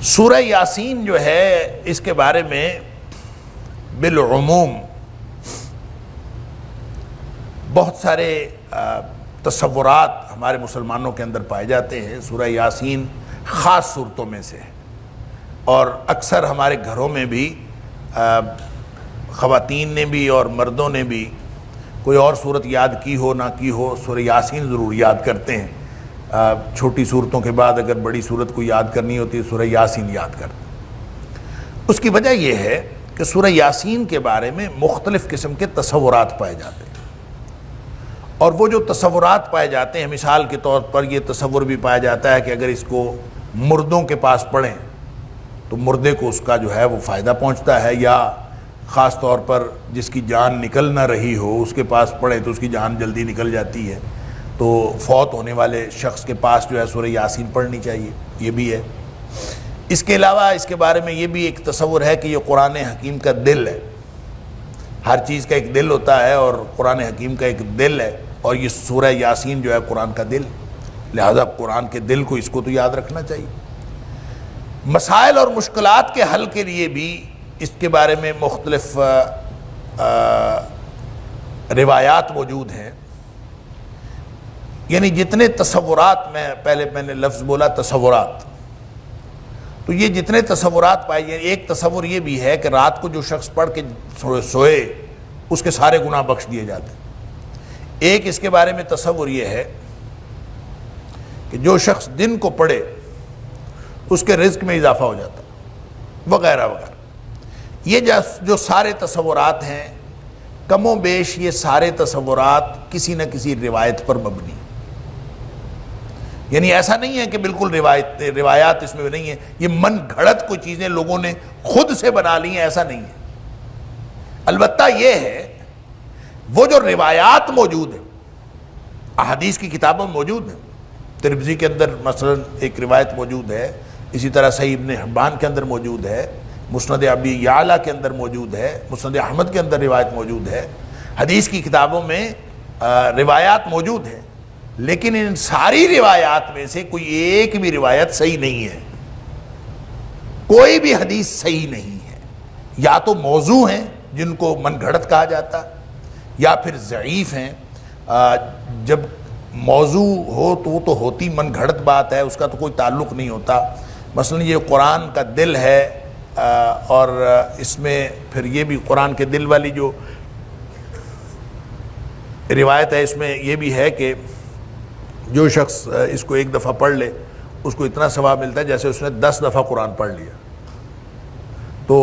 سورہ یاسین جو ہے اس کے بارے میں بالعموم بہت سارے تصورات ہمارے مسلمانوں کے اندر پائے جاتے ہیں۔ سورہ یاسین خاص صورتوں میں سے ہے اور اکثر ہمارے گھروں میں بھی خواتین نے بھی اور مردوں نے بھی کوئی اور صورت یاد کی ہو نہ کی ہو، سورہ یاسین ضرور یاد کرتے ہیں۔ چھوٹی صورتوں کے بعد اگر بڑی صورت کو یاد کرنی ہوتی ہے سورہ یاسین یاد کرتے ہیں۔ اس کی وجہ یہ ہے کہ سورہ یاسین کے بارے میں مختلف قسم کے تصورات پائے جاتے ہیں، اور وہ جو تصورات پائے جاتے ہیں، مثال کے طور پر یہ تصور بھی پایا جاتا ہے کہ اگر اس کو مردوں کے پاس پڑھیں تو مردے کو اس کا جو ہے وہ فائدہ پہنچتا ہے، یا خاص طور پر جس کی جان نکل نہ رہی ہو اس کے پاس پڑھیں تو اس کی جان جلدی نکل جاتی ہے، تو فوت ہونے والے شخص کے پاس جو ہے سورہ یاسین پڑھنی چاہیے، یہ بھی ہے۔ اس کے علاوہ اس کے بارے میں یہ بھی ایک تصور ہے کہ یہ قرآن حکیم کا دل ہے۔ ہر چیز کا ایک دل ہوتا ہے اور قرآن حکیم کا ایک دل ہے، اور یہ سورہ یاسین جو ہے قرآن کا دل، لہذا قرآن کے دل کو اس کو تو یاد رکھنا چاہیے۔ مسائل اور مشکلات کے حل کے لیے بھی اس کے بارے میں مختلف روایات موجود ہیں، یعنی جتنے تصورات، میں نے لفظ بولا تصورات، تو یہ جتنے تصورات پائے جائیں، ایک تصور یہ بھی ہے کہ رات کو جو شخص پڑھ کے سوئے اس کے سارے گناہ بخش دیے جاتے ہیں۔ ایک اس کے بارے میں تصور یہ ہے کہ جو شخص دن کو پڑھے اس کے رزق میں اضافہ ہو جاتا ہے، وغیرہ وغیرہ۔ یہ جو سارے تصورات ہیں، کم و بیش یہ سارے تصورات کسی نہ کسی روایت پر مبنی ہیں، یعنی ایسا نہیں ہے کہ بالکل روایات اس میں نہیں ہیں، یہ من گھڑت کوئی چیزیں لوگوں نے خود سے بنا لی ہیں، ایسا نہیں ہے۔ البتہ یہ ہے وہ جو روایات موجود ہیں، احادیث کی کتابوں میں موجود ہیں، ترمذی کے اندر مثلا ایک روایت موجود ہے، اسی طرح صحیح ابن حبان کے اندر موجود ہے، مسند ابی یعلا کے اندر موجود ہے، مسند احمد کے اندر روایت موجود ہے، حدیث کی کتابوں میں روایات موجود ہیں، لیکن ان ساری روایات میں سے کوئی ایک بھی روایت صحیح نہیں ہے، کوئی بھی حدیث صحیح نہیں ہے، یا تو موضوع ہیں جن کو من گھڑت کہا جاتا، یا پھر ضعیف ہیں۔ جب موضوع ہو تو وہ تو ہوتی من گھڑت بات ہے، اس کا تو کوئی تعلق نہیں ہوتا۔ مثلا یہ قرآن کا دل ہے، اور اس میں پھر یہ بھی قرآن کے دل والی جو روایت ہے اس میں یہ بھی ہے کہ جو شخص اس کو ایک دفعہ پڑھ لے اس کو اتنا ثواب ملتا ہے جیسے اس نے 10 دفعہ قرآن پڑھ لیا۔ تو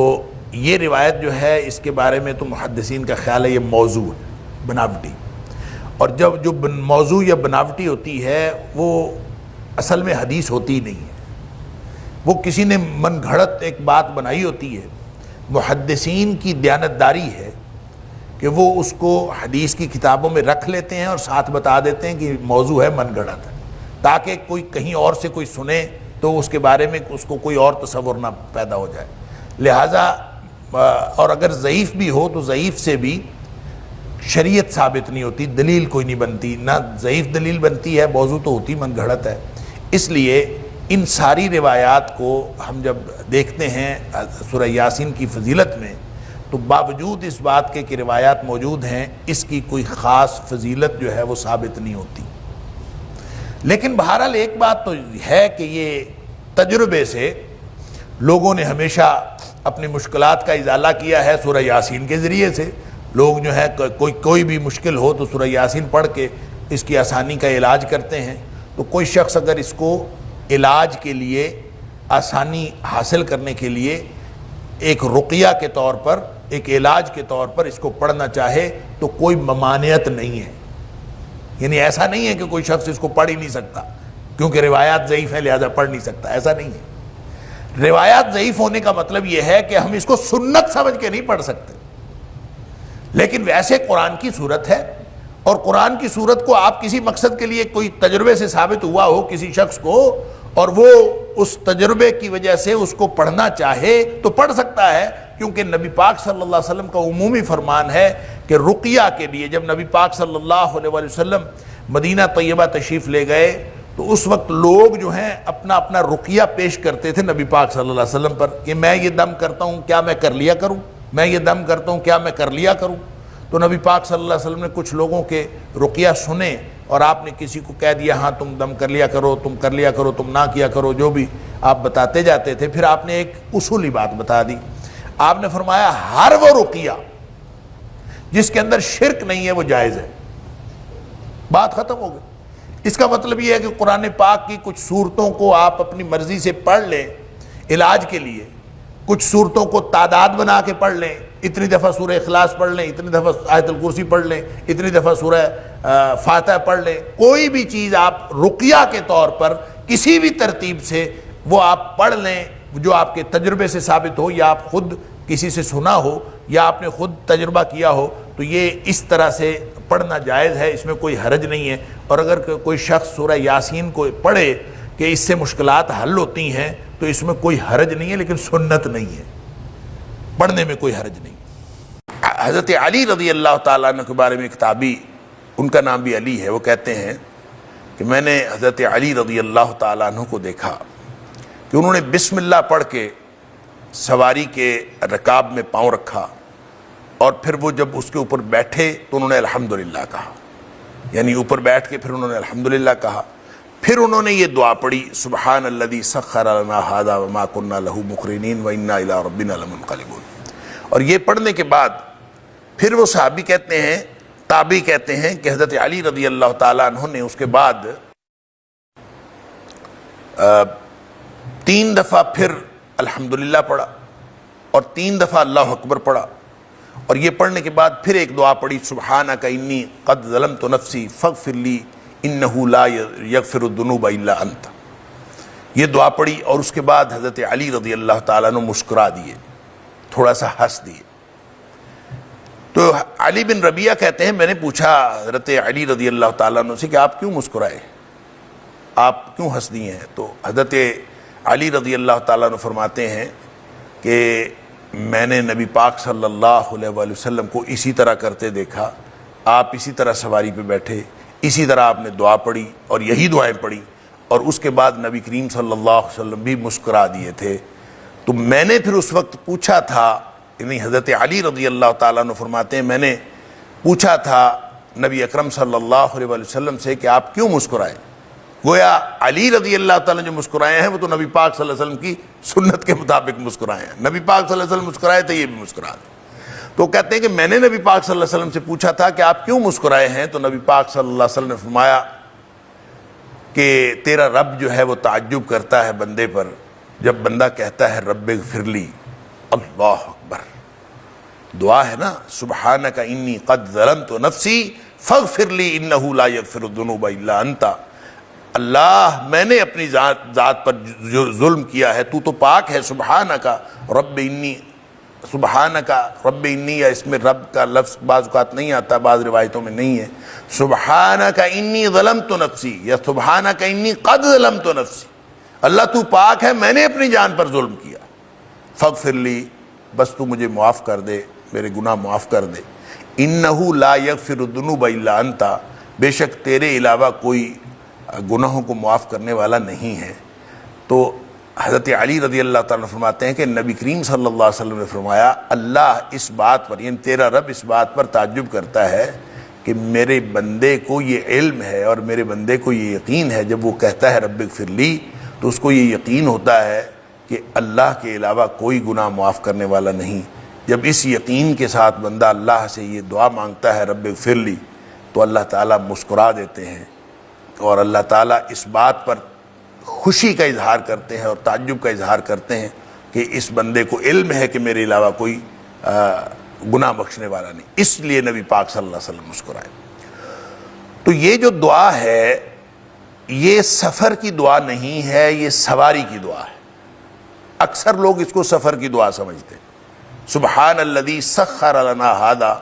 یہ روایت جو ہے اس کے بارے میں تو محدثین کا خیال ہے یہ موضوع ہے، بناوٹی، اور جب جو موضوع یا بناوٹی ہوتی ہے وہ اصل میں حدیث ہوتی نہیں ہے، وہ کسی نے من گھڑت ایک بات بنائی ہوتی ہے۔ محدثین کی دیانتداری ہے کہ وہ اس کو حدیث کی کتابوں میں رکھ لیتے ہیں اور ساتھ بتا دیتے ہیں کہ موضوع ہے، من گھڑت ہے، تاکہ کوئی کہیں اور سے کوئی سنے تو اس کے بارے میں اس کو کوئی اور تصور نہ پیدا ہو جائے۔ لہٰذا اور اگر ضعیف بھی ہو تو ضعیف سے بھی شریعت ثابت نہیں ہوتی، دلیل کوئی نہیں بنتی، نہ ضعیف دلیل بنتی ہے، موضوع تو ہوتی من گھڑت ہے۔ اس لیے ان ساری روایات کو ہم جب دیکھتے ہیں سورہ یاسین کی فضیلت میں، تو باوجود اس بات کے کہ روایات موجود ہیں اس کی کوئی خاص فضیلت جو ہے وہ ثابت نہیں ہوتی۔ لیکن بہرحال ایک بات تو ہے کہ یہ تجربے سے لوگوں نے ہمیشہ اپنی مشکلات کا ازالہ کیا ہے سورہ یاسین کے ذریعے سے۔ لوگ جو ہے کوئی بھی مشکل ہو تو سورہ یاسین پڑھ کے اس کی آسانی کا علاج کرتے ہیں۔ تو کوئی شخص اگر اس کو علاج کے لیے، آسانی حاصل کرنے کے لیے ایک رقیہ کے طور پر، ایک علاج کے طور پر اس کو پڑھنا چاہے تو کوئی ممانعت نہیں ہے، یعنی ایسا نہیں ہے کہ کوئی شخص اس کو پڑھ ہی نہیں سکتا کیونکہ روایات ضعیف ہیں لہذا پڑھ نہیں سکتا، ایسا نہیں ہے۔ روایات ضعیف ہونے کا مطلب یہ ہے کہ ہم اس کو سنت سمجھ کے نہیں پڑھ سکتے، لیکن ویسے قرآن کی صورت ہے، اور قرآن کی صورت کو آپ کسی مقصد کے لیے کوئی تجربے سے ثابت ہوا ہو کسی شخص کو، اور وہ اس تجربے کی وجہ سے اس کو پڑھنا چاہے تو پڑھ سکتا ہے، کیونکہ نبی پاک صلی اللہ علیہ وسلم کا عمومی فرمان ہے کہ رقیہ کے لیے جب نبی پاک صلی اللہ علیہ وسلم مدینہ طیبہ تشریف لے گئے تو اس وقت لوگ جو ہیں اپنا اپنا رقیہ پیش کرتے تھے نبی پاک صلی اللہ علیہ وسلم پر کہ میں یہ دم کرتا ہوں کیا میں کر لیا کروں، میں یہ دم کرتا ہوں کیا میں کر لیا کروں۔ تو نبی پاک صلی اللہ علیہ وسلم نے کچھ لوگوں کے رقیہ سنے اور آپ نے کسی کو کہہ دیا ہاں تم دم کر لیا کرو، تم کر لیا کرو، تم نہ کیا کرو، جو بھی آپ بتاتے جاتے تھے۔ پھر آپ نے ایک اصولی بات بتا دی، آپ نے فرمایا ہر وہ رقیہ جس کے اندر شرک نہیں ہے وہ جائز ہے، بات ختم ہو گئی۔ اس کا مطلب یہ ہے کہ قرآن پاک کی کچھ صورتوں کو آپ اپنی مرضی سے پڑھ لیں علاج کے لیے، کچھ صورتوں کو تعداد بنا کے پڑھ لیں، اتنی دفعہ سورہ اخلاص پڑھ لیں، اتنی دفعہ آیت الکرسی پڑھ لیں، اتنی دفعہ سورہ فاتحہ پڑھ لیں، کوئی بھی چیز آپ رقیہ کے طور پر کسی بھی ترتیب سے وہ آپ پڑھ لیں جو آپ کے تجربے سے ثابت ہو، یا آپ خود کسی سے سنا ہو، یا آپ نے خود تجربہ کیا ہو، تو یہ اس طرح سے پڑھنا جائز ہے، اس میں کوئی حرج نہیں ہے۔ اور اگر کوئی شخص سورہ یاسین کو پڑھے کہ اس سے مشکلات حل ہوتی ہیں تو اس میں کوئی حرج نہیں ہے، لیکن سنت نہیں ہے، پڑھنے میں کوئی حرج نہیں۔ حضرت علی رضی اللہ تعالیٰ عنہ کے بارے میں ایک تابعی، ان کا نام بھی علی ہے، وہ کہتے ہیں کہ میں نے حضرت علی رضی اللہ تعالیٰ عنہ کو دیکھا کہ انہوں نے بسم اللہ پڑھ کے سواری کے رکاب میں پاؤں رکھا، اور پھر وہ جب اس کے اوپر بیٹھے تو انہوں نے الحمدللہ کہا، یعنی اوپر بیٹھ کے پھر انہوں نے الحمدللہ کہا، پھر انہوں نے یہ دعا پڑھی سبحان الذی سخر لنا ھذا وما كنا له مقرنین وانا الی ربنا لمنقلبون۔ اور یہ پڑھنے کے بعد پھر وہ صحابی کہتے ہیں، تابعی کہتے ہیں کہ حضرت علی رضی اللہ تعالیٰ عنہ نے اس کے بعد 3 دفعہ پھر الحمدللہ پڑھا اور 3 دفعہ اللہ اکبر پڑھا، اور یہ پڑھنے کے بعد پھر ایک دعا پڑھی سبحانک انی قد ظلمت نفسی فاغفر لی انہ لا یغفر الذنوب الا انت، یہ دعا پڑھی، اور اس کے بعد حضرت علی رضی اللہ تعالیٰ عنہ مسکرا دیے، تھوڑا سا ہنس دیے۔ تو علی بن ربیعہ کہتے ہیں میں نے پوچھا حضرت علی رضی اللہ تعالیٰ عنہ سے کہ آپ کیوں مسکرائے، آپ کیوں ہنس دیے ہیں؟ تو حضرت علی رضی اللہ تعالیٰ عنہ فرماتے ہیں کہ میں نے نبی پاک صلی اللہ علیہ وآلہ وسلم کو اسی طرح کرتے دیکھا، آپ اسی طرح سواری پہ بیٹھے، اسی طرح آپ نے دعا پڑھی اور یہی دعائیں پڑھی، اور اس کے بعد نبی کریم صلی اللہ علیہ وسلم بھی مسکرا دیے تھے۔ تو میں نے پھر اس وقت پوچھا تھا، یعنی حضرت علی رضی اللہ تعالیٰ عنہ فرماتے ہیں میں نے پوچھا تھا نبی اکرم صلی اللہ علیہ وآلہ وسلم سے کہ آپ کیوں مسکرائے؟ گویا علی رضی اللہ تعالیٰ جو مسکرائے ہیں وہ تو نبی پاک صلی اللہ علیہ وسلم کی سنت کے مطابق مسکرائے ہیں، نبی پاک صلی اللہ علیہ وسلم مسکرائے تو یہ بھی مسکرا دیں۔ تو کہتے ہیں کہ میں نے نبی پاک صلی اللہ علیہ وسلم سے پوچھا تھا کہ آپ کیوں مسکرائے ہیں؟ تو نبی پاک صلی اللہ علیہ وسلم نے فرمایا کہ تیرا رب جو ہے وہ تعجب کرتا ہے بندے پر جب بندہ کہتا ہے رب اغفر لی، اللہ اکبر، دعا ہے نا سبحانک انی قد ظلمت نفسی فاغفر لی انہ لا یغفر الذنوب الا انت، اللہ میں نے اپنی ذات پر جو ظلم کیا ہے، تو پاک ہے، سبحانک رب انی، سبحانک رب انی، یا اس میں رب کا لفظ بعض اوقات نہیں آتا، بعض روایتوں میں نہیں ہے، سبحانک انی ظلمت نفسی یا سبحانک انی قد ظلمت نفسی، اللہ تو پاک ہے، میں نے اپنی جان پر ظلم کیا، فاغفر لی، بس تو مجھے معاف کر دے، میرے گناہ معاف کر دے، انہ لا یغفر الذنوب الا انت، بے شک تیرے علاوہ کوئی گناہوں کو معاف کرنے والا نہیں ہے۔ تو حضرت علی رضی اللہ تعالیٰ فرماتے ہیں کہ نبی کریم صلی اللہ علیہ وسلم نے فرمایا اللہ اس بات پر، یعنی تیرا رب اس بات پر تعجب کرتا ہے کہ میرے بندے کو یہ علم ہے اور میرے بندے کو یہ یقین ہے، جب وہ کہتا ہے رب اغفر لی تو اس کو یہ یقین ہوتا ہے کہ اللہ کے علاوہ کوئی گناہ معاف کرنے والا نہیں۔ جب اس یقین کے ساتھ بندہ اللہ سے یہ دعا مانگتا ہے رب اغفر لی تو اللہ تعالیٰ مسکرا دیتے ہیں، اور اللہ تعالیٰ اس بات پر خوشی کا اظہار کرتے ہیں اور تعجب کا اظہار کرتے ہیں کہ اس بندے کو علم ہے کہ میرے علاوہ کوئی گناہ بخشنے والا نہیں، اس لیے نبی پاک صلی اللہ علیہ وسلم مسکرائے۔ تو یہ جو دعا ہے یہ سفر کی دعا نہیں ہے، یہ سواری کی دعا ہے، اکثر لوگ اس کو سفر کی دعا سمجھتے ہیں۔ سبحان الذی سخر لنا ھذا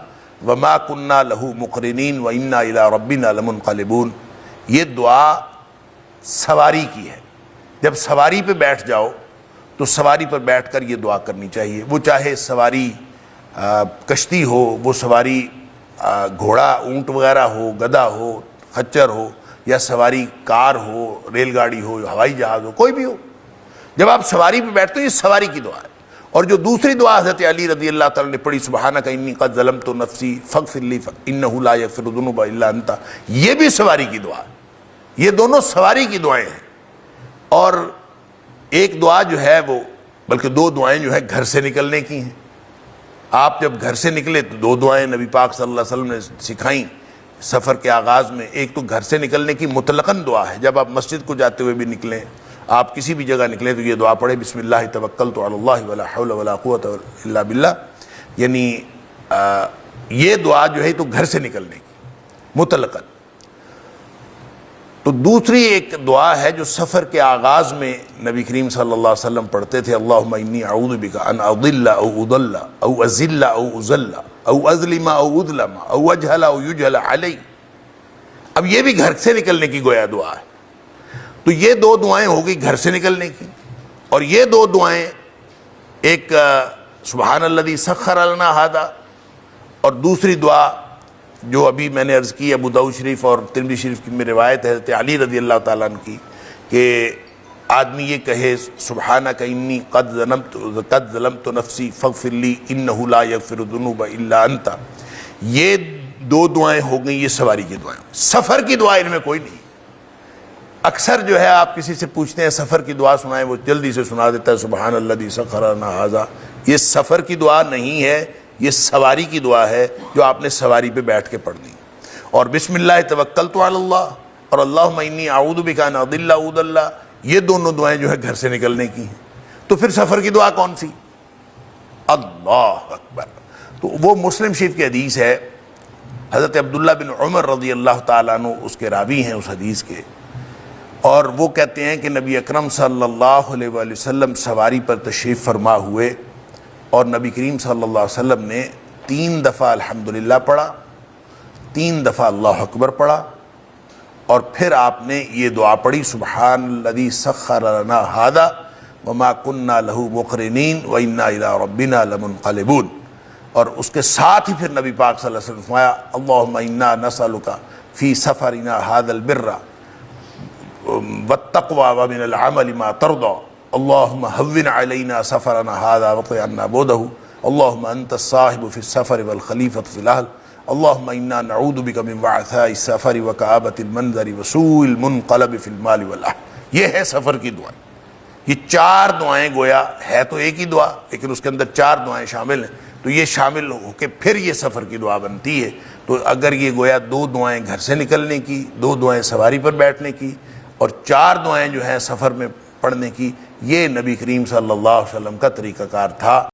وما كنا له مقرنین وانا الی ربنا لمنقلبون، یہ دعا سواری کی ہے۔ جب سواری پہ بیٹھ جاؤ تو سواری پر بیٹھ کر یہ دعا کرنی چاہیے، وہ چاہے سواری کشتی ہو، وہ سواری گھوڑا اونٹ وغیرہ ہو، گدھا ہو، خچر ہو، یا سواری کار ہو، ریل گاڑی ہو، ہوائی جہاز ہو، کوئی بھی ہو، جب آپ سواری پہ بیٹھتے ہو یہ سواری کی دعا ہے۔ اور جو دوسری دعا حضرت علی رضی اللہ تعالیٰ نے پڑھی، سبحانک انی قد ظلمت نفسی فاغفر لی انہ لا یغفر الذنوب الا انت، یہ بھی سواری کی دعا ہے۔ یہ دونوں سواری کی دعائیں ہیں۔ اور ایک دعا جو ہے وہ، بلکہ دو دعائیں جو ہے گھر سے نکلنے کی ہیں۔ آپ جب گھر سے نکلے تو دو دعائیں نبی پاک صلی اللہ علیہ وسلم نے سکھائیں سفر کے آغاز میں۔ ایک تو گھر سے نکلنے کی مطلقاً دعا ہے، جب آپ مسجد کو جاتے ہوئے بھی نکلیں، آپ کسی بھی جگہ نکلیں تو یہ دعا پڑھیں، بسم اللہ توکلت علی اللہ ولا حول ولا قوت الا باللہ، یعنی یہ دعا جو ہے تو گھر سے نکلنے کی مطلقاً۔ تو دوسری ایک دعا ہے جو سفر کے آغاز میں نبی کریم صلی اللہ علیہ وسلم پڑھتے تھے، اللہم انی اعوذ بک ان اضل او اضل او ازل او ازل او اظلم او اظلم او اجہل او یجہل علی۔ اب یہ بھی گھر سے نکلنے کی گویا دعا ہے۔ تو یہ دو دعائیں ہو گئی گھر سے نکلنے کی، اور یہ دو دعائیں، ایک سبحان الذی سخر لنا ھذا، اور دوسری دعا جو ابھی میں نے عرض کی ابو داؤد شریف اور ترمذی شریف کی میں روایت ہے حضرت علی رضی اللہ تعالیٰ عنہ کی، کہ آدمی یہ کہے سبحانک انی قد ظلمت نفسی فاغفر لی انہ لا یغفر الذنوب الا انت۔ یہ دو دعائیں ہو گئیں، یہ سواری کی دعائیں۔ سفر کی دعا ان میں کوئی نہیں۔ اکثر جو ہے آپ کسی سے پوچھتے ہیں سفر کی دعا سنائیں، وہ جلدی سے سنا دیتا ہے سبحان الذی سخر لنا ھذا۔ یہ سفر کی دعا نہیں ہے، یہ سواری کی دعا ہے جو آپ نے سواری پہ بیٹھ کے پڑھنی۔ اور بسم اللہ توکلت علی اللہ اور اللہم انی اعوذ بک ان اضل او اضل، یہ دونوں دعائیں جو ہے گھر سے نکلنے کی ہیں۔ تو پھر سفر کی دعا کون سی؟ اللہ اکبر۔ تو وہ مسلم شریف کی حدیث ہے، حضرت عبداللہ بن عمر رضی اللہ تعالیٰ عنہ اس کے راوی ہیں اس حدیث کے، اور وہ کہتے ہیں کہ نبی اکرم صلی اللہ علیہ وآلہ وسلم سواری پر تشریف فرما ہوئے، اور نبی کریم صلی اللہ علیہ وسلم نے 3 دفعہ الحمدللہ پڑھا، 3 دفعہ اللہ اکبر پڑھا، اور پھر آپ نے یہ دعا پڑھی سبحان الذی سخر لنا ھذا وما كنا له مقرنین وانا الی ربنا لمنقلبون۔ اور اس کے ساتھ ہی پھر نبی پاک صلی اللہ علیہ وسلم نے فرمایا اللہم انا نسألک فی سفرنا ھذا البر والتقوى ومن العمل ما ترضى اللهم هون علينا سفرنا هذا واطع عنا بعده اللهم انت الصاحب في السفر والخليفة في الاهل اللهم انا نعوذ بك من وعثاء السفر وكآبة المنظر وسوء المنقلب في المال والاهل۔ یہ ہے سفر کی دعائیں۔ یہ 4 دعائیں گویا ہے تو ایک ہی دعا، لیکن اس کے اندر 4 دعائیں شامل ہیں، تو یہ شامل ہو کے پھر یہ سفر کی دعا بنتی ہے۔ تو اگر یہ گویا 2 دعائیں گھر سے نکلنے کی، 2 دعائیں سواری پر بیٹھنے کی، اور 4 دعائیں جو ہیں سفر میں پڑھنے کی، یہ نبی کریم صلی اللہ علیہ وسلم کا طریقہ کار تھا۔